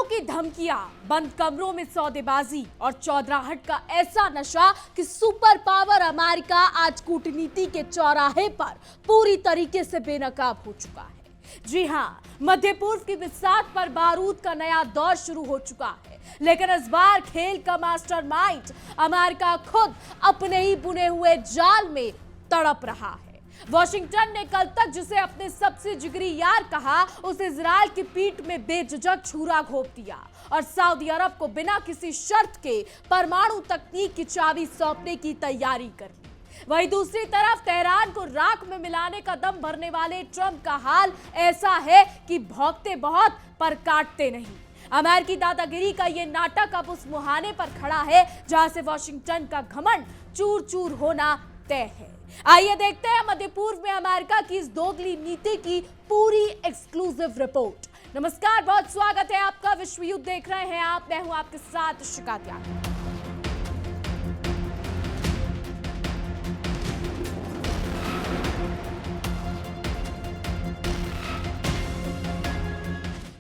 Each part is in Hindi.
की धमकियां, बंद कमरों में सौदेबाजी और चौधराहट का ऐसा नशा कि सुपर पावर अमेरिका आज कूटनीति के चौराहे पर पूरी तरीके से बेनकाब हो चुका है। जी हां, मध्य पूर्व की बिसात पर बारूद का नया दौर शुरू हो चुका है, लेकिन इस बार खेल का मास्टरमाइंड अमेरिका खुद अपने ही बुने हुए जाल में तड़प रहा है। वॉशिंगटन ने कल तक जिसे अपने सबसे जिगरी यार कहा, उसे इजराइल की पीठ में बेझिझक छुरा घोंप दिया और सऊदी अरब को बिना किसी शर्त के परमाणु तकनीक की चाबी सौंपने की तैयारी कर ली। वहीं दूसरी तरफ तेहरान को राख में मिलाने का दम भरने वाले ट्रंप का हाल ऐसा है कि भौंकते बहुत पर काटते नहीं। अमेरिकी दादागिरी का ये नाटक अब उस मुहाने पर खड़ा है जहां से वॉशिंगटन का घमंड चूर चूर होना तय है। आइए देखते हैं मध्य पूर्व में अमेरिका की इस दोगली नीति की पूरी एक्सक्लूसिव रिपोर्ट। नमस्कार, बहुत स्वागत है आपका। विश्व युद्ध देख रहे हैं आप, मैं हूं आपके साथ शिखा त्यागी।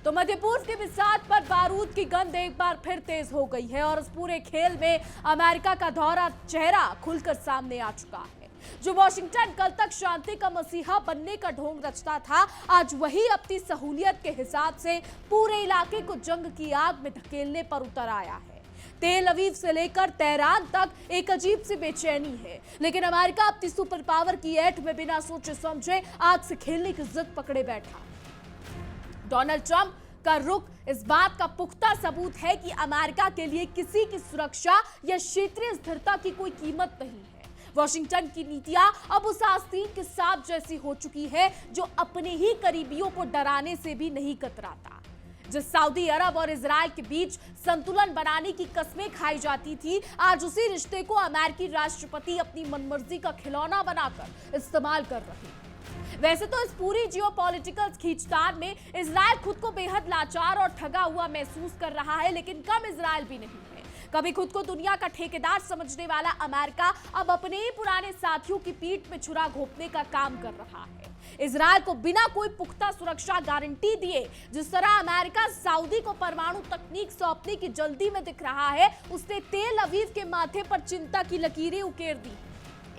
तो मध्य पूर्व की बिसात पर बारूद की गंध एक बार फिर तेज हो गई है और इस पूरे खेल में अमेरिका का धौरा चेहरा खुलकर सामने आ चुका है। जो वॉशिंगटन कल तक शांति का मसीहा बनने का ढोंग रचता था, आज वही अपनी सहूलियत के हिसाब से पूरे इलाके को जंग की आग में धकेलने पर उतर आया है। तेल अवीव से लेकर तेहरान तक एक अजीब सी बेचैनी है, लेकिन अमेरिका अपनी सुपर पावर की ऐठ में बिना सोचे समझे आग से खेलने की जिद पकड़े बैठा। डोनाल्ड ट्रंप का रुख इस बात का पुख्ता सबूत है कि अमेरिका के लिए किसी की सुरक्षा या क्षेत्रीय स्थिरता की कोई कीमत नहीं है। वॉशिंगटन की नीतियां अब उस आस्तीन के सांप जैसी हो चुकी है जो अपने ही करीबियों को डराने से भी नहीं कतराता। जिस सऊदी अरब और इजराइल के बीच संतुलन बनाने की कस्में खाई जाती थी, आज उसी रिश्ते को अमेरिकी राष्ट्रपति अपनी मनमर्जी का खिलौना बनाकर इस्तेमाल कर रहे हैं। वैसे तो इस पूरी जियोपॉलिटिकल खींचतान में इजराइल खुद को बेहद लाचार और ठगा हुआ महसूस कर रहा है, लेकिन कम इजराइल भी नहीं है। कभी खुद को दुनिया का ठेकेदार समझने वाला अमेरिका अब अपने ही पुराने साथियों की पीठ में छुरा घोंपने का काम कर रहा है। इजराइल को बिना कोई पुख्ता सुरक्षा गारंटी दिए जिस तरह अमेरिका सऊदी को परमाणु तकनीक सौंपने की जल्दी में दिख रहा है, उसने तेल अवीव के माथे पर चिंता की लकीरें उकेर दी।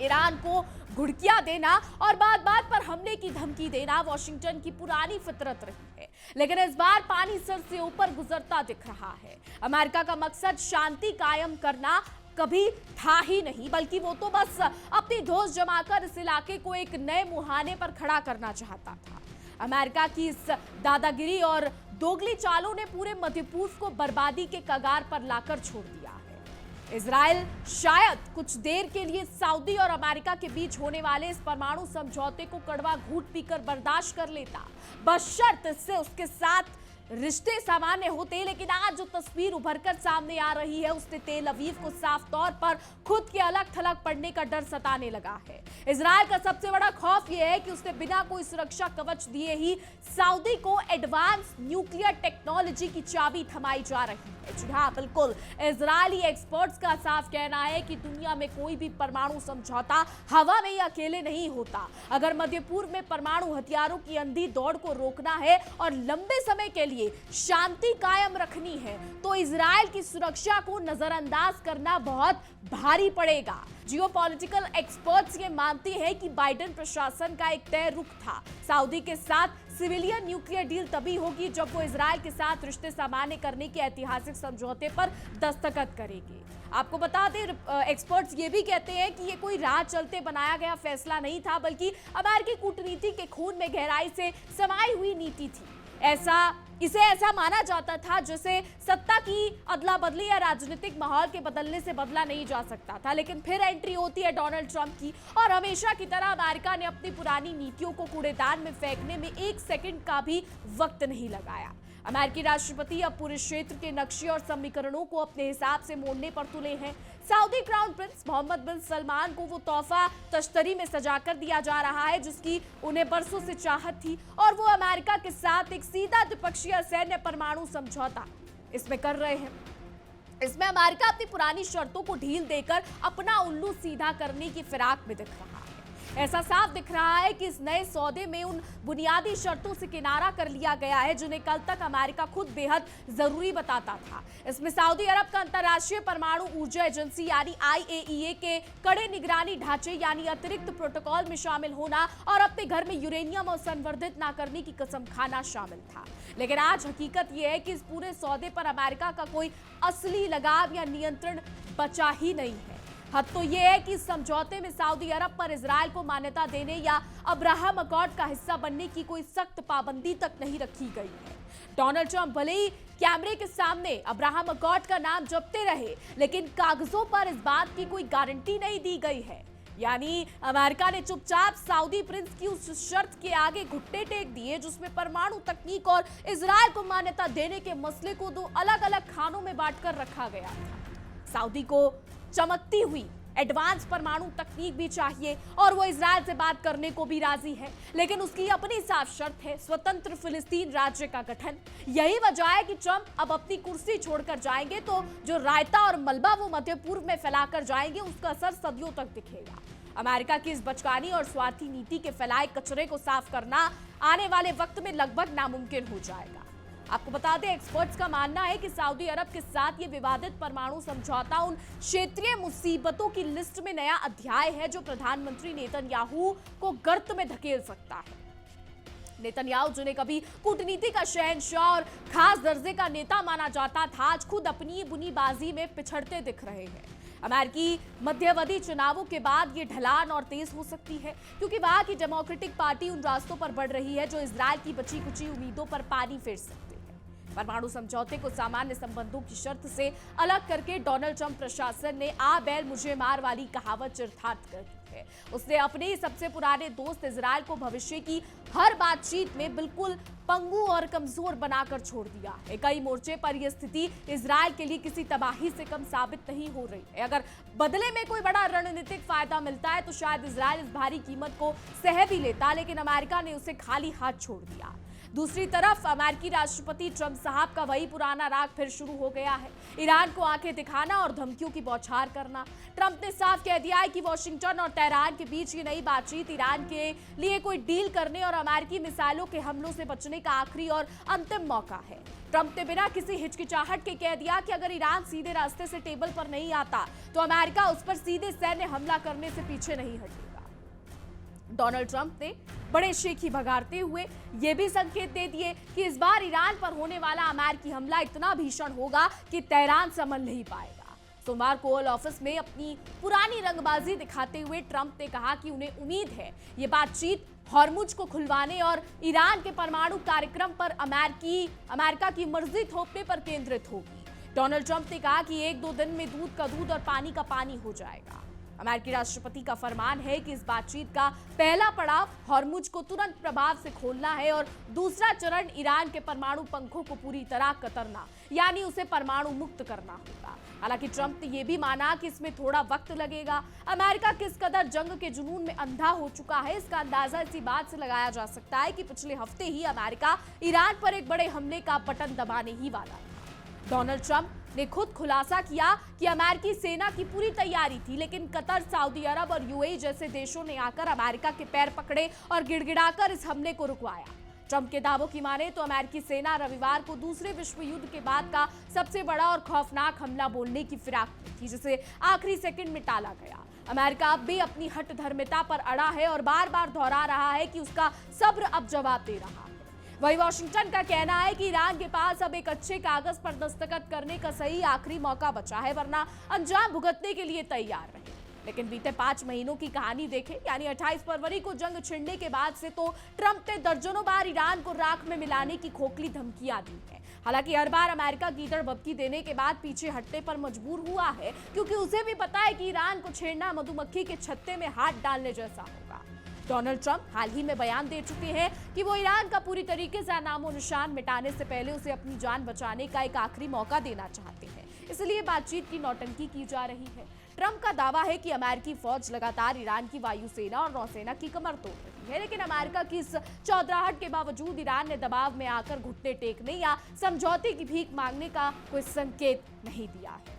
ईरान को घुड़कियां देना और बात बात पर हमले की धमकी देना वॉशिंगटन की पुरानी फितरत रही है, लेकिन इस बार पानी सर से ऊपर गुजरता दिख रहा है। अमेरिका का मकसद शांति कायम करना कभी था ही नहीं, बल्कि वो तो बस अपनी धौंस जमाकर इस इलाके को एक नए मुहाने पर खड़ा करना चाहता था। अमेरिका की इस दादागिरी और दोगली चालों ने पूरे मध्य पूर्व को बर्बादी के कगार पर लाकर छोड़ दिया है। इजराइल शायद कुछ देर के लिए सऊदी और अमेरिका के बीच होने वाले इस परमाणु समझौते को कड़वा घूंट पीकर बर्दाश्त कर लेता, बशर्त इससे उसके साथ रिश्ते सामान्य होते। लेकिन आज जो तस्वीर उभरकर सामने आ रही है, उसने तेल अवीव को साफ तौर पर खुद के अलग थलग पड़ने का डर सताने लगा है। इजराइल का सबसे बड़ा खौफ यह है कि उसने बिना कोई सुरक्षा कवच दिए ही सऊदी को एडवांस न्यूक्लियर टेक्नोलॉजी की चाबी थमाई जा रही है। जी हाँ, बिल्कुल, इजरायली एक्सपर्ट्स का साफ कहना है कि दुनिया में कोई भी परमाणु समझौता हवा में ही अकेले नहीं होता। अगर मध्य पूर्व में परमाणु हथियारों की अंधी दौड़ को रोकना है और लंबे समय के लिए शांति कायम रखनी है, तो इजराइल की सुरक्षा को नजरअंदाज करना बहुत भारी पड़ेगा। जियोपॉलिटिकल एक्सपर्ट्स ये मानते हैं कि बाइडेन प्रशासन का एक तय रुख था, सऊदी के साथ सिविलियन न्यूक्लियर डील तभी होगी जब वो इजराइल के साथ रिश्ते सामान्य करने के ऐतिहासिक समझौते पर दस्तखत करेगी। आपको बता दें, एक्सपर्ट्स ये भी कहते हैं कि ये कोई राह चलते बनाया गया फैसला नहीं था, बल्कि अमेरिकी कूटनीति के खून में गहराई से समाई हुई नीति थी। इसे ऐसा माना जाता था जैसे सत्ता की अदला बदली या राजनीतिक माहौल के बदलने से बदला नहीं जा सकता था। लेकिन फिर एंट्री होती है डोनाल्ड ट्रंप की और हमेशा की तरह अमेरिका ने अपनी पुरानी नीतियों को कूड़ेदान में फेंकने में एक सेकंड का भी वक्त नहीं लगाया। अमेरिकी राष्ट्रपति अब पूरे क्षेत्र के नक्शे और समीकरणों को अपने हिसाब से मोड़ने पर तुले हैं। सऊदी क्राउन प्रिंस मोहम्मद बिन सलमान को वो तोहफा तश्तरी में सजाकर दिया जा रहा है जिसकी उन्हें बरसों से चाहत थी, और वो अमेरिका के साथ एक सीधा द्विपक्षीय सैन्य परमाणु समझौता इसमें कर रहे हैं। इसमें अमेरिका अपनी पुरानी शर्तों को ढील देकर अपना उल्लू सीधा करने की फिराक में दिख रहा है। ऐसा साफ दिख रहा है कि इस नए सौदे में उन बुनियादी शर्तों से किनारा कर लिया गया है जिन्हें कल तक अमेरिका खुद बेहद जरूरी बताता था। इसमें सऊदी अरब का अंतर्राष्ट्रीय परमाणु ऊर्जा एजेंसी यानी IAEA के कड़े निगरानी ढांचे यानी अतिरिक्त प्रोटोकॉल में शामिल होना और अपने घर में यूरेनियम और संवर्धित न करने की कसम खाना शामिल था। लेकिन आज हकीकत यह है कि इस पूरे सौदे पर अमेरिका का कोई असली लगाव या नियंत्रण बचा ही नहीं है। हद तो यह है कि इस समझौते में सऊदी अरब पर इजरायल को मान्यता देने या अब्राहम अकॉर्ड का हिस्सा बनने की कोई सख्त पाबंदी तक नहीं रखी गई है। डोनाल्ड ट्रंप भले ही कैमरे के सामने अब्राहम अकॉर्ड का नाम जपते रहे, लेकिन कागजों पर इस बात की कोई गारंटी नहीं दी गई है। यानी अमेरिका ने चुपचाप सऊदी प्रिंस की उस शर्त के आगे घुटने टेक दिए जिसमें परमाणु तकनीक और इजरायल को मान्यता देने के मसले को दो अलग अलग खानों में बांटकर रखा गया था। सऊदी को चमकती हुई एडवांस परमाणु तकनीक भी चाहिए और वो इजरायल से बात करने को भी राजी है, लेकिन उसकी अपनी साफ शर्त है स्वतंत्र फिलिस्तीन राज्य का गठन। यही वजह है कि ट्रंप अब अपनी कुर्सी छोड़कर जाएंगे तो जो रायता और मलबा वो मध्य पूर्व में फैलाकर जाएंगे उसका असर सदियों तक दिखेगा। अमेरिका की इस बचकानी और स्वार्थी नीति के फैलाए कचरे को साफ करना आने वाले वक्त में लगभग नामुमकिन हो जाएगा। आपको बता दें, एक्सपर्ट्स का मानना है कि सऊदी अरब के साथ ये विवादित परमाणु समझौता उन क्षेत्रीय मुसीबतों की लिस्ट में नया अध्याय है जो प्रधानमंत्री नेतन्याहू को गर्त में धकेल सकता है। नेतन्याहू, जिन्हें कभी कूटनीति का शहंशाह और खास दर्जे का नेता माना जाता था, आज खुद अपनी बुनीबाजी में पिछड़ते दिख रहे हैं। अमेरिकी मध्यावधि चुनावों के बाद ये ढलान और तेज हो सकती है क्योंकि वहां की डेमोक्रेटिक पार्टी उन रास्तों पर बढ़ रही है जो इजरायल की बची कुची उम्मीदों पर पानी फेर सकते हैं। परमाणु समझौते को सामान्य संबंधों की शर्त से अलग करके डोनाल्ड ट्रंप प्रशासन ने आ बैल मुझे मार वाली कहावत चरितार्थ कर दी है। उसने अपने ही सबसे पुराने दोस्त इजरायल को भविष्य की हर बातचीत में बिल्कुल पंगु और कमजोर बनाकर छोड़ दिया है। कई मोर्चे पर यह स्थिति इजरायल के लिए किसी तबाही से कम साबित नहीं हो रही है। अगर बदले में कोई बड़ा रणनीतिक फायदा मिलता है तो शायद इजरायल इस भारी कीमत को सह भी लेता, लेकिन अमेरिका ने उसे खाली हाथ छोड़ दिया। दूसरी तरफ अमेरिकी राष्ट्रपति ट्रंप साहब का वही पुराना राग फिर शुरू हो गया है, ईरान को आंखें दिखाना और धमकियों की बौछार करना। ट्रंप ने साफ कह दिया है कि वॉशिंगटन और तेहरान के बीच ये नई बातचीत ईरान के लिए कोई डील करने और अमेरिकी मिसाइलों के हमलों से बचने का आखिरी और अंतिम मौका है। ट्रंप ने बिना किसी हिचकिचाहट के कह दिया कि अगर ईरान सीधे रास्ते से टेबल पर नहीं आता तो अमेरिका उस पर सीधे सैन्य हमला करने से पीछे नहीं हटेगा। डोनाल्ड ट्रंप ने बड़े शेखी भगाड़ते हुए यह भी संकेत दे दिए कि इस बार ईरान पर होने वाला अमेरिकी हमला इतना भीषण होगा कि तेहरान संभल नहीं पाएगा। सोमवार को ओवल ऑफिस में अपनी पुरानी रंगबाजी दिखाते हुए ट्रंप ने कहा कि उन्हें उम्मीद है ये बातचीत हॉर्मुज को खुलवाने और ईरान के परमाणु कार्यक्रम पर अमेरिका की मर्जी थोपने पर केंद्रित होगी। डोनाल्ड ट्रंप ने कहा कि 1-2 दिन में दूध का दूध और पानी का पानी हो जाएगा। अमेरिकी राष्ट्रपति का फरमान है कि इस बातचीत का पहला पड़ाव हॉर्मुज को तुरंत प्रभाव से खोलना है और दूसरा चरण ईरान के परमाणु पंखों को पूरी तरह कतरना यानी उसे परमाणु मुक्त करना होगा। हालांकि ट्रंप ने यह भी माना कि इसमें थोड़ा वक्त लगेगा। अमेरिका किस कदर जंग के जुनून में अंधा हो चुका है इसका अंदाजा इसी बात से लगाया जा सकता है कि पिछले हफ्ते ही अमेरिका ईरान पर एक बड़े हमले का बटन दबाने ही वाला था। डोनाल्ड ट्रंप ने खुद खुलासा किया कि अमेरिकी सेना की पूरी तैयारी थी, लेकिन कतर, सऊदी अरब और यूएई जैसे देशों ने आकर अमेरिका के पैर पकड़े और गिड़गिड़ाकर इस हमले को रुकवाया। ट्रंप के दावों की माने तो अमेरिकी सेना रविवार को दूसरे विश्व युद्ध के बाद का सबसे बड़ा और खौफनाक हमला बोलने की फिराक में थी, जिसे आखिरी सेकंड में टाला गया। अमेरिका अब भी अपनी हठधर्मिता पर अड़ा है और बार बार दोहरा रहा है कि उसका सब्र अब जवाब दे रहा है। वही वॉशिंगटन का कहना है कि ईरान के पास अब एक अच्छे कागज पर दस्तखत करने का सही आखिरी मौका बचा है, वरना अंजाम भुगतने के लिए तैयार रहे। लेकिन बीते 5 महीनों की कहानी देखें, यानी 28 फरवरी को जंग छिड़ने के बाद से तो ट्रंप ने दर्जनों बार ईरान को राख में मिलाने की खोखली धमकियां दी है। हालांकि हर बार अमेरिका गीदड़ बबकी देने के बाद पीछे हटने पर मजबूर हुआ है, क्योंकि उसे भी पता है कि ईरान को छेड़ना मधुमक्खी के छत्ते में हाथ डालने जैसा होगा। डोनाल्ड ट्रंप हाल ही में बयान दे चुके हैं कि वो ईरान का पूरी तरीके से नामो निशान मिटाने से पहले उसे अपनी जान बचाने का एक आखिरी मौका देना चाहते हैं, इसलिए बातचीत की नौटंकी की जा रही है। ट्रंप का दावा है कि अमेरिकी फौज लगातार ईरान की वायुसेना और नौसेना की कमर तोड़ रही है, लेकिन अमेरिका की इस चौधराहट के बावजूद ईरान ने दबाव में आकर घुटने टेकने या समझौते की भीख मांगने का कोई संकेत नहीं दिया है।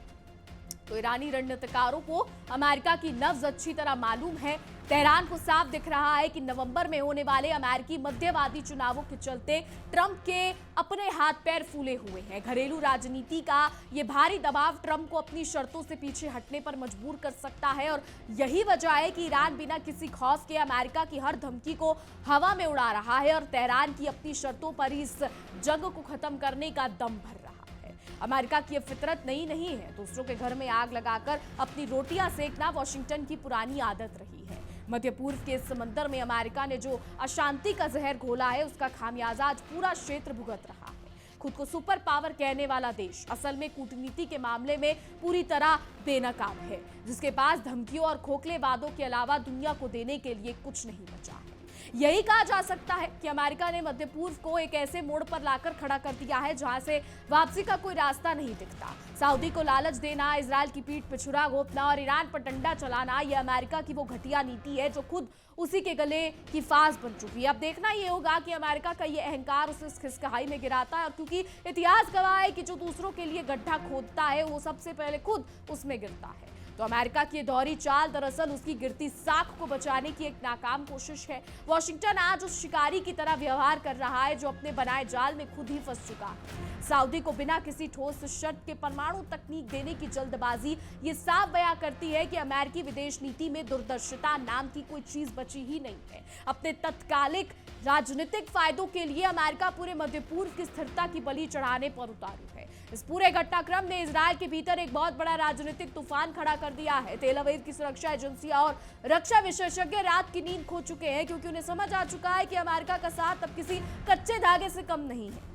तो ईरानी रणनीतिकारों को अमेरिका की नब्ज अच्छी तरह मालूम है। तेहरान को साफ दिख रहा है कि नवंबर में होने वाले अमेरिकी मध्यवादी चुनावों के चलते ट्रंप के अपने हाथ पैर फूले हुए हैं। घरेलू राजनीति का ये भारी दबाव ट्रंप को अपनी शर्तों से पीछे हटने पर मजबूर कर सकता है और यही वजह है कि ईरान बिना किसी खौफ के अमेरिका की हर धमकी को हवा में उड़ा रहा है और तेहरान की अपनी शर्तों पर इस जंग को खत्म करने का दम भर रहा है। अमेरिका की फितरत नई नहीं है। दूसरों के घर में आग लगाकर अपनी रोटियां सेकना वॉशिंगटन की पुरानी आदत रही है। मध्य पूर्व के इस समंदर में अमेरिका ने जो अशांति का जहर घोला है, उसका खामियाजा आज पूरा क्षेत्र भुगत रहा है। खुद को सुपर पावर कहने वाला देश असल में कूटनीति के मामले में पूरी तरह बेनकाब है, जिसके पास धमकियों और खोखले वादों के अलावा दुनिया को देने के लिए कुछ नहीं बचा है। यही कहा जा सकता है कि अमेरिका ने मध्य पूर्व को एक ऐसे मोड़ पर लाकर खड़ा कर दिया है जहां से वापसी का कोई रास्ता नहीं दिखता। सऊदी को लालच देना, इजरायल की पीठ पे छुरा घोंपना और ईरान पर डंडा चलाना, यह अमेरिका की वो घटिया नीति है जो खुद उसी के गले की फांस बन चुकी है। अब देखना ये होगा कि अमेरिका का ये अहंकार उसे इस खिसकाई में गिराता है, और क्योंकि इतिहास गवाह है कि जो दूसरों के लिए गड्ढा खोदता है वो सबसे पहले खुद उसमें गिरता है। तो अमेरिका की दोहरी चाल दरअसल उसकी गिरती साख को बचाने की एक नाकाम कोशिश है। वॉशिंगटन आज उस शिकारी की तरह व्यवहार कर रहा है जो अपने बनाए जाल में खुद ही फंस चुका है। सऊदी को बिना किसी ठोस शर्त के परमाणु तकनीक देने की जल्दबाजी ये साफ बयां करती है कि अमेरिकी विदेश नीति में दूरदर्शिता नाम की कोई चीज बची ही नहीं है। अपने तत्कालिक राजनीतिक फायदों के लिए अमेरिका पूरे मध्य पूर्व की स्थिरता की बलि चढ़ाने पर उतारू है। इस पूरे घटनाक्रम ने इजरायल के भीतर एक बहुत बड़ा राजनीतिक तूफान खड़ा कर दिया है। तेल अवीव की सुरक्षा एजेंसियां और रक्षा विशेषज्ञ रात की नींद खो चुके हैं, क्योंकि उन्हें समझ आ चुका है कि अमेरिका का साथ अब किसी कच्चे धागे से कम नहीं है।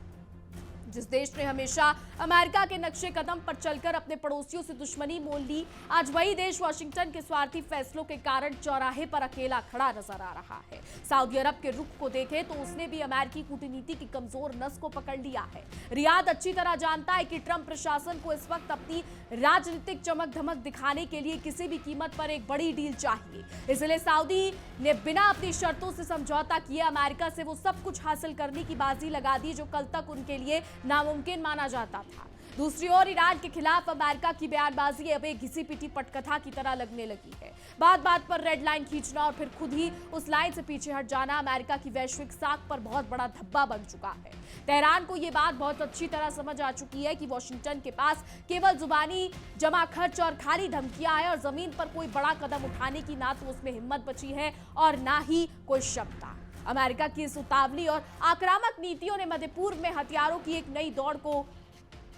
जिस देश ने हमेशा अमेरिका के नक्शे कदम पर चलकर अपने पड़ोसियों से दुश्मनी मोल ली, आज वही देश वॉशिंगटन के स्वार्थी फैसलों के कारण चौराहे पर अकेला खड़ा नजर आ रहा है। सऊदी अरब के रुख को देखें तो उसने भी अमेरिकी कूटनीति की कमजोर नस को पकड़ लिया है। रियाद अच्छी तरह जानता है कि ट्रंप प्रशासन को इस वक्त अपनी राजनीतिक चमक धमक दिखाने के लिए किसी भी कीमत पर एक बड़ी डील चाहिए। इसलिए सऊदी ने बिना अपनी शर्तों से समझौता किए अमेरिका से वो सब कुछ हासिल करने की बाजी लगा दी जो कल तक उनके लिए नामुमकिन माना जाता था। दूसरी ओर ईरान के खिलाफ अमेरिका की बयानबाजी अब एक घिसी पिटी पटकथा की तरह लगने लगी है। बात बात पर रेड लाइन खींचना और फिर खुद ही उस लाइन से पीछे हट जाना अमेरिका की वैश्विक साख पर बहुत बड़ा धब्बा बन चुका है। तेहरान को यह बात बहुत अच्छी तरह समझ आ चुकी है कि वॉशिंगटन के पास केवल जुबानी जमा खर्च और खाली धमकियां हैं और जमीन पर कोई बड़ा कदम उठाने की ना तो उसमें हिम्मत बची है और ना ही कोई क्षमता। अमेरिका की इस उतावली और आक्रामक नीतियों ने मध्य पूर्व में हथियारों की एक नई दौड़ को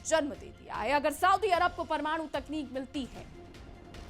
जन्म दे दिया है। अगर सऊदी अरब को परमाणु तकनीक मिलती है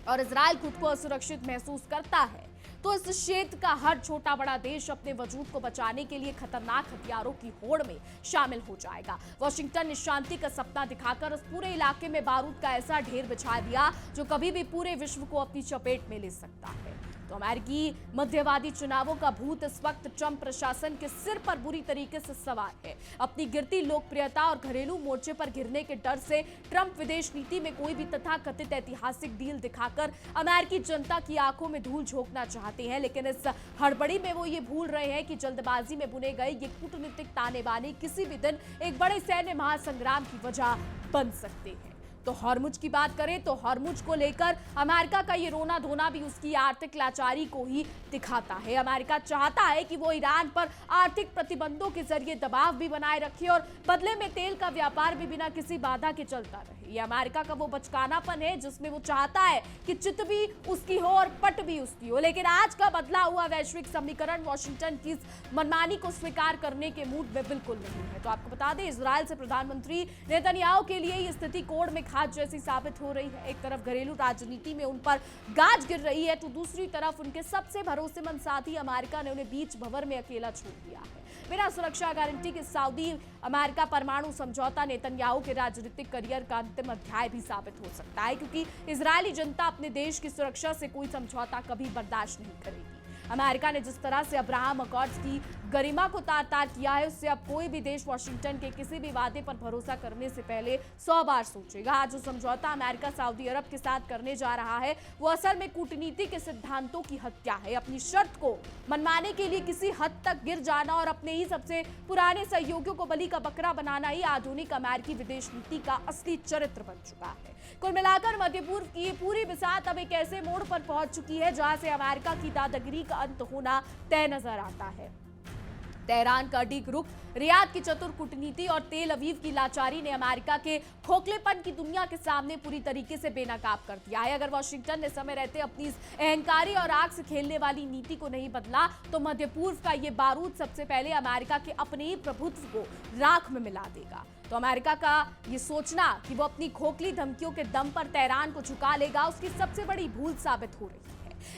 और इजरायल खुद को असुरक्षित महसूस करता है, तो इस क्षेत्र का हर छोटा बड़ा देश अपने वजूद को बचाने के लिए खतरनाक हथियारों की होड़ में शामिल हो जाएगा। वॉशिंगटन ने शांति का सपना दिखाकर उस पूरे इलाके में बारूद का ऐसा ढेर बिछा दिया जो कभी भी पूरे विश्व को अपनी चपेट में ले सकता है। तो अमेरिकी मध्यवादी चुनावों का भूत इस वक्त ट्रंप प्रशासन के सिर पर बुरी तरीके से सवार है। अपनी गिरती लोकप्रियता और घरेलू मोर्चे पर गिरने के डर से ट्रंप विदेश नीति में कोई भी तथाकथित ऐतिहासिक डील दिखाकर अमेरिकी जनता की आंखों में धूल झोंकना चाहते हैं, लेकिन इस हड़बड़ी में वो ये भूल रहे हैं कि जल्दबाजी में बुने गए ये कूटनीतिक ताने बाने किसी भी दिन एक बड़े सैन्य महासंग्राम की वजह बन सकते हैं। तो हॉर्मुज की बात करें तो हॉर्मुज को लेकर अमेरिका का ये रोना धोना भी उसकी आर्थिक लाचारी को ही दिखाता है। अमेरिका चाहता है कि वो ईरान पर आर्थिक प्रतिबंधों के जरिए दबाव भी बनाए रखे और बदले में तेल का व्यापार भी बिना किसी बाधा के चलता रहे। ये अमेरिका का वो बचकानापन है जिसमें वो चाहता है कि चित भी उसकी हो और पट भी उसकी हो। लेकिन आज का बदला हुआ वैश्विक समीकरण वॉशिंगटन की मनमानी को स्वीकार करने के मूड में बिल्कुल नहीं है। तो आपको बता दें, इजरायल से प्रधानमंत्री नेतन्याहू के लिए ये स्थिति कोड़ में खाद जैसी साबित हो रही है। एक तरफ घरेलू राजनीति में उन पर गाज गिर रही है, तो दूसरी तरफ उनके सबसे भरोसेमंद साथी अमेरिका ने उन्हें बीच भंवर में अकेला छोड़ दिया है। बिना सुरक्षा गारंटी के सऊदी अमेरिका परमाणु समझौता नेतन्याहू के राजनीतिक करियर का अंतिम अध्याय भी साबित हो सकता है, क्योंकि इजरायली जनता अपने देश की सुरक्षा से कोई समझौता कभी बर्दाश्त नहीं करेगी। अमेरिका ने जिस तरह से अब्राहम अकॉर्ड्स की गरिमा को तार तार किया है, उससे अब कोई भी देश वाशिंगटन के किसी भी वादे पर भरोसा करने से पहले 100 बार सोचेगा। आज जो समझौता अमेरिका सऊदी अरब के साथ करने जा रहा है वो असल में कूटनीति के सिद्धांतों की हत्या है। अपनी शर्त को मनवाने के लिए किसी हद तक गिर जाना और अपने ही सबसे पुराने सहयोगियों को बलि का बकरा बनाना ही आधुनिक अमेरिकी विदेश नीति का असली चरित्र बन चुका है। कुल मिलाकर मध्य पूर्व की पूरी बिसात अब एक ऐसे मोड़ पर पहुंच चुकी है जहां से अमेरिका की दादागिरी का अंत होना तय नजर आता है। तेहरान का अड़ीक रुख, रियाद की चतुर कूटनीति और तेल अवीव की लाचारी ने अमेरिका के खोखलेपन की दुनिया के सामने पूरी तरीके से बेनकाब कर दिया है। अगर वाशिंगटन ने समय रहते अपनी इस अहंकारी और आग से खेलने वाली नीति को नहीं बदला तो मध्य पूर्व का ये बारूद सबसे पहले अमेरिका के अपने ही प्रभुत्व को राख में मिला देगा। तो अमेरिका का ये सोचना कि वो अपनी खोखली धमकियों के दम पर तेहरान को झुका लेगा, उसकी सबसे बड़ी भूल साबित हो रही है।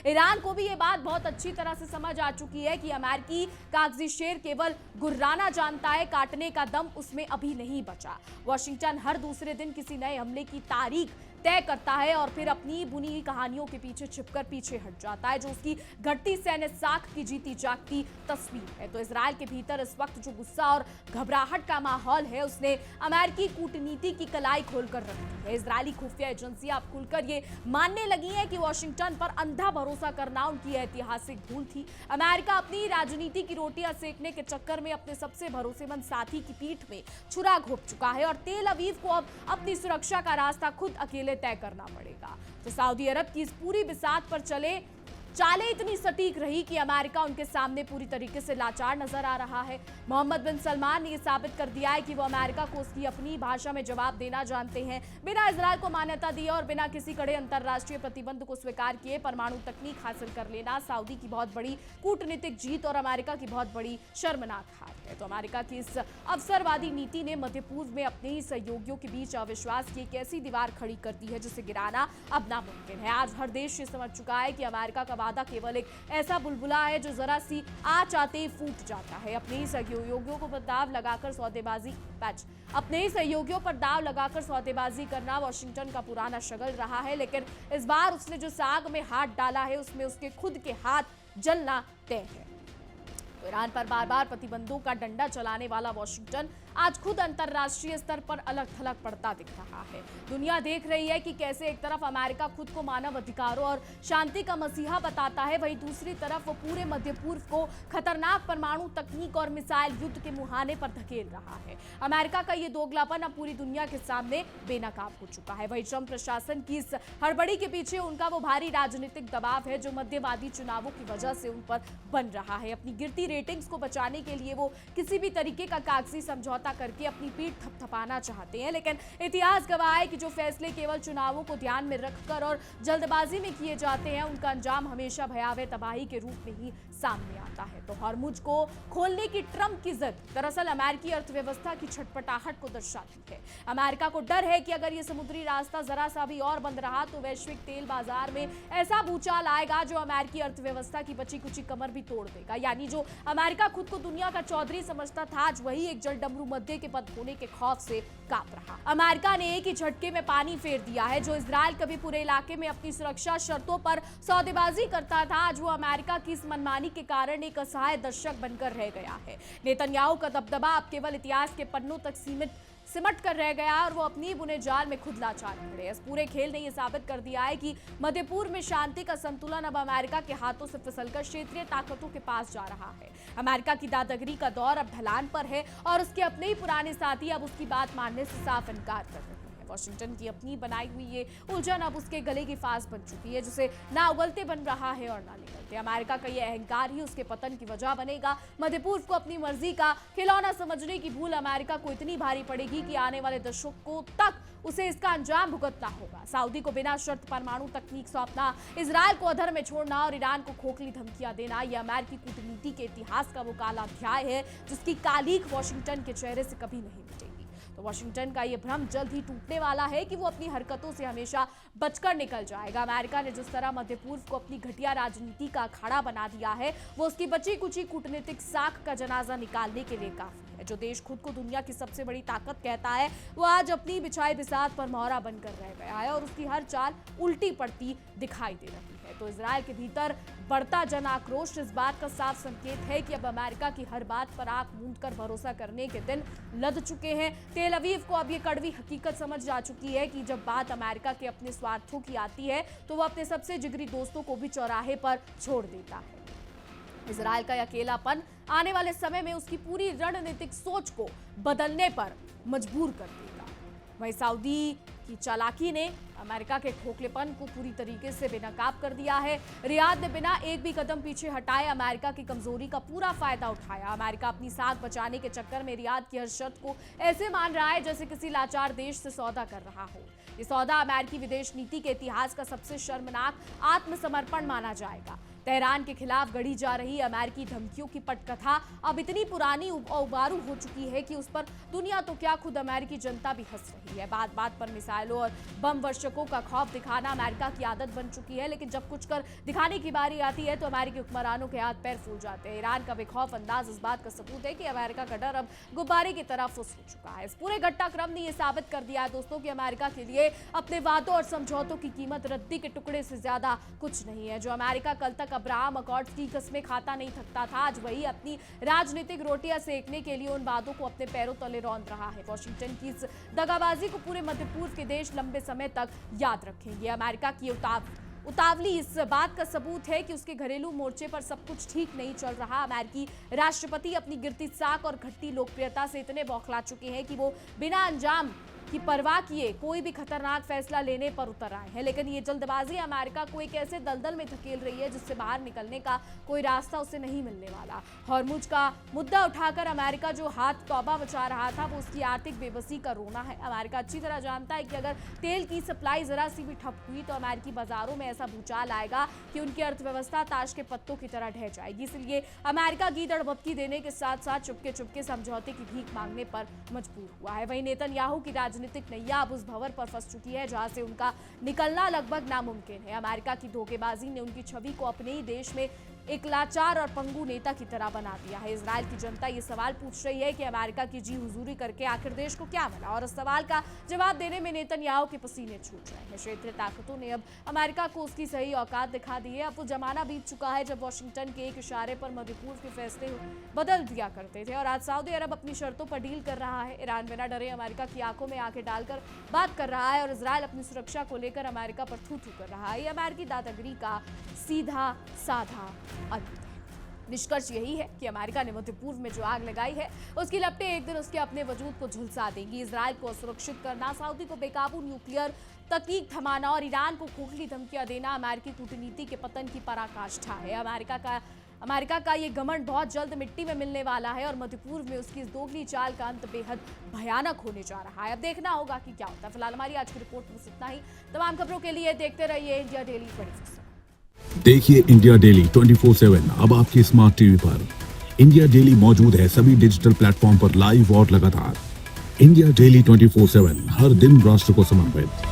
ईरान को भी ये बात बहुत अच्छी तरह से समझ आ चुकी है कि अमेरिकी कागजी शेर केवल गुर्राना जानता है, काटने का दम उसमें अभी नहीं बचा। वाशिंगटन हर दूसरे दिन किसी नए हमले की तारीख तय करता है और फिर अपनी बुनी कहानियों के पीछे छिपकर पीछे हट जाता है, जो उसकी घटती सैन्य साख की जीती जागती तस्वीर है। तो इजराइल के भीतर इस वक्त जो गुस्सा और घबराहट का माहौल है उसने अमेरिकी कूटनीति की कलाई खोलकर रखी है। इजरायली खुफिया एजेंसियां अब खुलकर ये मानने लगी हैं कि वाशिंगटन पर अंधा भरोसा करना उनकी ऐतिहासिक भूल थी। अमेरिका अपनी राजनीति की रोटियां सेकने के चक्कर में अपने सबसे भरोसेमंद साथी की पीठ में छुरा घोंप चुका है और तेल अवीव को अब अपनी सुरक्षा का रास्ता खुद अकेले तय करना पड़ेगा। तो सऊदी अरब की इस पूरी बिसात पर चालें इतनी सटीक रही कि अमेरिका उनके सामने पूरी तरीके से लाचार नजर आ रहा है। मोहम्मद बिन सलमान ने यह साबित कर दिया है कि वो अमेरिका को उसकी अपनी भाषा में जवाब देना जानते हैं। बिना इजरायल को मान्यता दिए और बिना किसी कड़े अंतर्राष्ट्रीय प्रतिबंध को स्वीकार किए परमाणु तकनीक हासिल कर लेना सऊदी की बहुत बड़ी कूटनीतिक जीत और अमेरिका की बहुत बड़ी शर्मनाक हार है। तो अमेरिका की इस अवसरवादी नीति ने मध्य पूर्व में अपने ही सहयोगियों के बीच अविश्वास की एक ऐसी दीवार खड़ी कर दी है जिसे गिराना अब नामुमकिन है। आज हर देश ये समझ चुका है कि अमेरिका का वादा केवल एक ऐसा बुलबुला है जो जरा सी आँच आते ही फूट जाता है। अपने ही सहयोगियों को दाव लगाकर सौदेबाजी करना वाशिंगटन का पुराना शगल रहा है, लेकिन इस बार उसने जो साग में हाथ डाला है उसमें उसके खुद के हाथ जलना तय है। ईरान पर बार बार प्रतिबंधों का डंडा चलाने वाला वाशिंगटन आज खुद अंतर्राष्ट्रीय स्तर पर अलग थलग पड़ता दिख रहा है। दुनिया देख रही है कि कैसे एक तरफ अमेरिका खुद को मानव अधिकारों और शांति का मसीहा बताता है, वहीं दूसरी तरफ वो पूरे मध्य पूर्व को खतरनाक परमाणु तकनीक और मिसाइल युद्ध के मुहाने पर धकेल रहा है। अमेरिका का ये दोगलापन अब पूरी दुनिया के सामने बेनकाब हो चुका है। वहीं ट्रंप प्रशासन की इस हड़बड़ी के पीछे उनका वो भारी राजनीतिक दबाव है जो मध्यवादी चुनावों की वजह से उन पर बन रहा है। अपनी गिरती रेटिंग्स को बचाने के लिए वो किसी भी तरीके का कागजी समझौता करके अपनी पीठ थपथपाना चाहते हैं, लेकिन इतिहास गवाह है कि जो फैसले केवल चुनावों को ध्यान में रखकर और जल्दबाजी में किए जाते हैं उनका अंजाम हमेशा भयावह तबाही के रूप में ही सामने आता है। तो हॉर्मुज को खोलने की ट्रंप की जिद दरअसल अमेरिकी अर्थव्यवस्था की छटपटाहट को दर्शाती है। अमेरिका को डर है कि अगर ये समुद्री रास्ता जरा सा भी और बंद रहा तो वैश्विक तेल बाजार में ऐसा भूचाल आएगा जो अमेरिकी अर्थव्यवस्था की बची कुची कमर भी तोड़ देगा। यानी जो अमेरिका खुद को दुनिया का चौधरी समझता था आज वही एक जल डमरू मध्य के पद होने के खौफ से कांप रहा। अमेरिका ने एक ही झटके में पानी फेर दिया है। जो इजराइल कभी पूरे इलाके में अपनी सुरक्षा शर्तों पर सौदेबाजी करता था आज वो अमेरिका की इस मनमानी के कारण एक असहाय दर्शक बनकर रह गया है। नेतन्याहू का दबदबा अब केवल इतिहास के पन्नों तक सिमट कर रह गया और वो अपनी बुने जाल में खुद लाचार खड़े। इस पूरे खेल ने यह साबित कर दिया है कि मध्य पूर्व में शांति का संतुलन अब अमेरिका के हाथों से फिसलकर क्षेत्रीय ताकतों के पास जा रहा है। अमेरिका की दादागिरी का दौर अब ढलान पर है और उसके अपने ही पुराने साथी अब उसकी बात मानने से साफ इनकार कर रहे हैं। वाशिंगटन की अपनी बनाई हुई ये उलझन अब उसके गले की फांस बन चुकी है जिसे ना उगलते बन रहा है और ना निकलते। अमेरिका का ये अहंकार ही उसके पतन की वजह बनेगा। मध्य पूर्व को अपनी मर्जी का खिलौना समझने की भूल अमेरिका को इतनी भारी पड़ेगी कि आने वाले दशकों तक उसे इसका अंजाम भुगतना होगा। सऊदी को बिना शर्त परमाणु तकनीक सौंपना, इजरायल को अधर में छोड़ना और ईरान को खोखली धमकियां देना, यह अमेरिकी कूटनीति के इतिहास का वो काला अध्याय है जिसकी कालीख वाशिंगटन के चेहरे से कभी नहीं मिटेगी। तो वाशिंगटन का यह भ्रम जल्द ही टूटने वाला है कि वो अपनी हरकतों से हमेशा बचकर निकल जाएगा। अमेरिका ने जिस तरह मध्य पूर्व को अपनी घटिया राजनीति का अखाड़ा बना दिया है वो उसकी बची कुची कूटनीतिक साख का जनाजा निकालने के लिए काफी है। जो देश खुद को दुनिया की सबसे बड़ी ताकत कहता है वो आज अपनी बिछाई बिसात पर मोहरा बनकर रह गया है और उसकी हर चाल उल्टी पड़ती दिखाई दे रही है। है। तो इजराइल के भीतर बढ़ता जन आक्रोश इस बात का साफ संकेत है कि अब अमेरिका की हर बात पर आंख मूंद कर भरोसा करने के दिन लद चुके हैं। तेल अवीव को अब ये कड़वी हकीकत समझ जा चुकी है कि जब बात अमेरिका के अपने स्वार्थों की आती है तो वो अपने सबसे जिगरी दोस्तों को भी चौराहे पर छोड़ देता है। इजराइल का अकेलापन आने वाले समय में उसकी पूरी रणनीतिक सोच को बदलने पर मजबूर कर देगा। वहीं सऊदी की चालाकी ने अमेरिका के खोखलेपन को पूरी तरीके से बेनकाब कर दिया है। रियाद ने बिना एक भी कदम पीछे हटाए अमेरिका की कमजोरी का पूरा फायदा उठाया। अमेरिका अपनी साख बचाने के चक्कर में रियाद की हर शर्त को ऐसे मान रहा है जैसे किसी लाचार देश से सौदा कर रहा हो। ये सौदा अमेरिकी विदेश नीति के इतिहास का सबसे शर्मनाक आत्मसमर्पण माना जाएगा। तेहरान के खिलाफ गढ़ी जा रही अमेरिकी धमकियों की पटकथा अब इतनी पुरानी और उबारू हो चुकी है कि उस पर दुनिया तो क्या खुद अमेरिकी जनता भी हंस रही है। बात बात पर मिसाइलों और बम वर्षकों का खौफ दिखाना अमेरिका की आदत बन चुकी है, लेकिन जब कुछ कर दिखाने की बारी आती है तो अमेरिकी हुक्मरानों के हाथ पैर फूल जाते हैं। ईरान का बेखौफ अंदाज इस बात का सबूत है कि अमेरिका का डर अब गुब्बारे की तरह फुस हो चुका है। इस पूरे घटनाक्रम ने यह साबित कर दिया है दोस्तों कि अमेरिका के लिए अपने वादों और समझौतों की कीमत रद्दी के टुकड़े से ज्यादा कुछ नहीं है। जो अमेरिका कल तक अब्राहम अकॉर्ड्स की कस्में खाता नहीं थकता था, आज वही अपनी राजनीतिक रोटियां सेकने के लिए उन वादों को अपने पैरों तले रौंद रहा है। वॉशिंगटन की इस दगाबाजी को पूरे मध्य पूर्व के देश लंबे समय तक याद रखेंगे। अमेरिका की उतावली इस बात का सबूत है कि उसके घरेलू मोर्चे पर सब कुछ ठीक नहीं चल रहा। अमेरिकी राष्ट्रपति अपनी गिरती साख और घटती लोकप्रियता से इतने बौखला चुके हैं कि वो बिना अंजाम की परवाह किए कोई भी खतरनाक फैसला लेने पर उतर आए हैं। लेकिन ये जल्दबाजी अमेरिका को एक ऐसे दलदल में धकेल रही है जिससे बाहर निकलने का कोई रास्ता उसे नहीं मिलने वाला। हॉर्मुज का मुद्दा उठाकर अमेरिका जो हाथ तौबा मचा रहा था वो उसकी आर्थिक बेबसी का रोना है। अमेरिका अच्छी तरह जानता है कि अगर तेल की सप्लाई जरा सी भी ठप हुई तो अमेरिकी बाजारों में ऐसा भूचाल आएगा कि उनकी अर्थव्यवस्था ताश के पत्तों की तरह ढह जाएगी। इसलिए अमेरिका गीदड़ बत्ती देने के साथ साथ चुपके चुपके समझौते की भीख मांगने पर मजबूर हुआ है। वहीं नेतन्याहू की राजनीतिक नैया अब उस भंवर पर फंस चुकी है जहां से उनका निकलना लगभग नामुमकिन है। अमेरिका की धोखेबाजी ने उनकी छवि को अपने ही देश में एक लाचार और पंगु नेता की तरह बना दिया है। इजराइल की जनता ये सवाल पूछ रही है कि अमेरिका की जी हुजूरी करके आखिर देश को क्या मिला, और इस सवाल का जवाब देने में नेतन्याहू के पसीने छूट रहे हैं। क्षेत्रीय ताकतों ने अब अमेरिका को उसकी सही औकात दिखा दी है। अब वो जमाना बीत चुका है जब वॉशिंगटन के एक इशारे पर मध्य पूर्व के फैसले बदल दिया करते थे, और आज सऊदी अरब अपनी शर्तों पर डील कर रहा है। ईरान बिना डरे अमेरिका की आंखों में आंखें डालकर बात कर रहा है, और इजराइल अपनी सुरक्षा को लेकर अमेरिका पर थू थू कर रहा है। ये अमेरिकी दादागिरी का सीधा साधा अंत है। निष्कर्ष यही है कि अमेरिका ने मध्य पूर्व में जो आग लगाई है उसकी लपटें एक दिन उसके अपने वजूद को झुलसा देंगी। इजराइल को सुरक्षित करना, सऊदी को बेकाबू न्यूक्लियर तकनीक थमाना और ईरान को खोखली धमकियां देना अमेरिकी कूटनीति के पतन की पराकाष्ठा है। अमेरिका का ये घमंड बहुत जल्द मिट्टी में मिलने वाला है, और मध्य पूर्व में उसकी इस दोगली चाल का अंत बेहद भयानक होने जा रहा है। अब देखना होगा कि क्या होता है। फिलहाल हमारी आज की रिपोर्ट में इतना ही। तमाम खबरों के लिए देखते रहिए इंडिया डेली 24/7। देखिए इंडिया डेली 24/7 अब आपके स्मार्ट टीवी पर। इंडिया डेली मौजूद है सभी डिजिटल प्लेटफॉर्म पर लाइव और लगातार। इंडिया डेली 24/7 हर दिन राष्ट्र को समर्पित।